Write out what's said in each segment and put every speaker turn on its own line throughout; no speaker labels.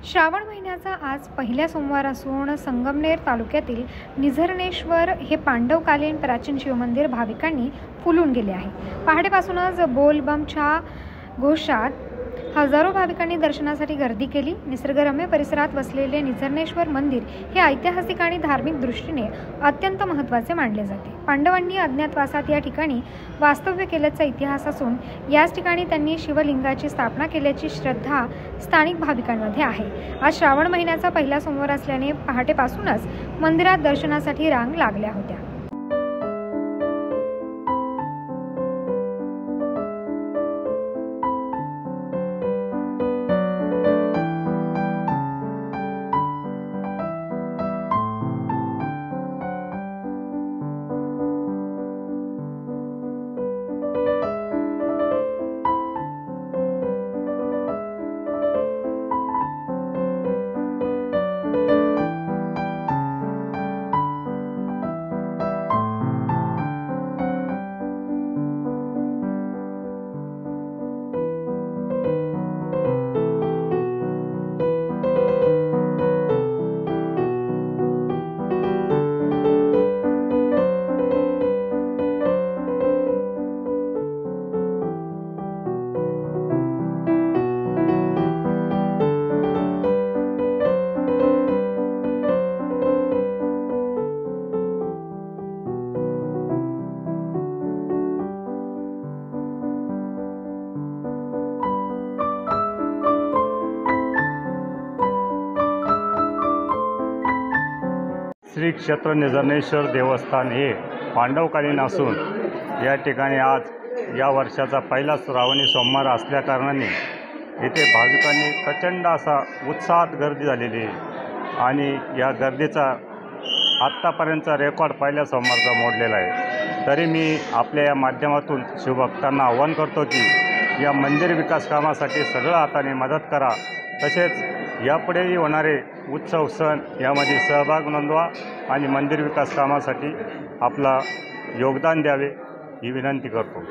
श्रावण महिन्याचा आज पहिला सोमवार असून संगमनेर तालुक्यातील निझरणेश्वर हे पांडवकालीन प्राचीन शिवमंदिर भाविकांनी फुलून गेले आहे। पहाटेपासूनच बोलबमच्या घोषात हजारो भाविकांनी दर्शनासाठी गर्दी केली। निसर्गरम्य परिसरात वसलेले निझरणेश्वर मंदिर हे ऐतिहासिक आणि धार्मिक दृष्टीने अत्यंत महत्त्वाचे मानले जाते। पांडवांनी अज्ञातवासात या ठिकाणी वास्तव्य केल्याचा इतिहास असून याच ठिकाणी त्यांनी शिवलिंगाची स्थापना केल्याची श्रद्धा स्थानिक भाविकांमध्ये आहे। आज श्रावण महिन्याचा पहिला सोमवार असल्याने पहाटेपासूनच मंदिरात दर्शनासाठी रांग लागल्या होत्या।
श्री क्षेत्र निझरणेश्वर देवस्थान हे पांडवकालीन असून या ठिकाणी आज या वर्षाचा पहिला श्रावणी सोमवार असल्याकारणाने येथे भाविकांनी प्रचंड असा उत्साहात गर्दी झालेली आहे आणि या गर्दीचा आत्तापर्यंतचा रेकॉर्ड पहिल्या सोमवारचा मोडलेला आहे। तरी मी आपल्या या माध्यमातून शिवभक्तांना आवाहन करतो की या मंदिर विकास कामासाठी सगळं हाताने मदत करा, तसेच यापुढेही होणारे उत्सव सण यामध्ये सहभाग नोंदवा आणि मंदिर विकास कामासाठी आपला योगदान द्यावे ही विनंती करतो।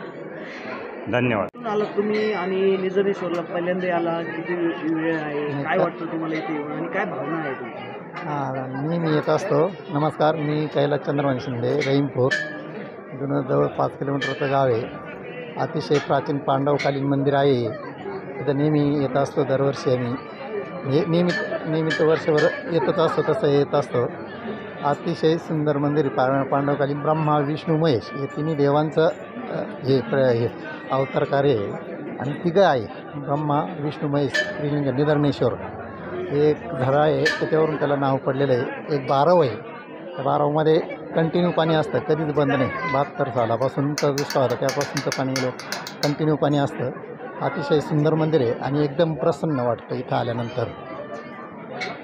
धन्यवाद।
आला तुम्ही आणि निझरणेश्वरला पहिल्यांदा आला, किती वेळ आहे, काय वाटतं तुम्हाला इथे येऊन आणि काय भावना आहे तुमची?
मी येत असतो। नमस्कार, मी कैलास चंद्रभान शिंदे, रहीमपूर इथून जवळ 5 किलोमीटरचं गाव आहे। अतिशय प्राचीन पांडवकालीन मंदिर आहे। इथं नेहमी येत असतो, दरवर्षी आम्ही हे नियमित वर्षभर येतच असतो, तसं येत असतो। अतिशय सुंदर मंदिर, पांडवकालीन ब्रह्मा विष्णू महेश हे तिन्ही देवांचं हे अवतार कार्य आहे आणि तिघं आहे, ब्रह्मा विष्णू महेश श्रीलिंग निझरणेश्वर हे एक धरा आहे, त्याच्यावरून त्याला नाव पडलेलं आहे। एक बारव आहे, त्या बारवमध्ये कंटिन्यू पाणी असतं, कधीच बंद नाही। 72 सालापासून तर दुष्काळ होता, त्यापासूनचं पाणी कंटिन्यू पाणी असतं। अतिशय सुंदर मंदिर आहे आणि एकदम प्रसन्न वाटतं इथं आल्यानंतर।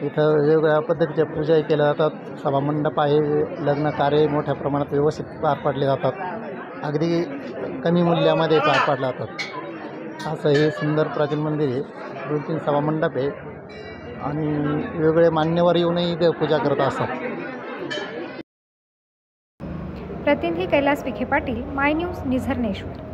इथं वेगवेगळ्या पद्धतीच्या पूजाही केल्या जातात, सभामंडप आहे, लग्न कार्य मोठ्या प्रमाणात व्यवस्थित पार पाडले जातात, अगदी कमी मूल्यामध्ये पार पाडले जातात। असं हे सुंदर प्राचीन मंदिर आहे। 2-3 सभामंडप आहे आणि वेगवेगळे मान्यवर येऊनही इथे पूजा करत असतात।
प्रतिनिधी कैलास विखे पाटील, माय न्यूज, निझरणेश्वर।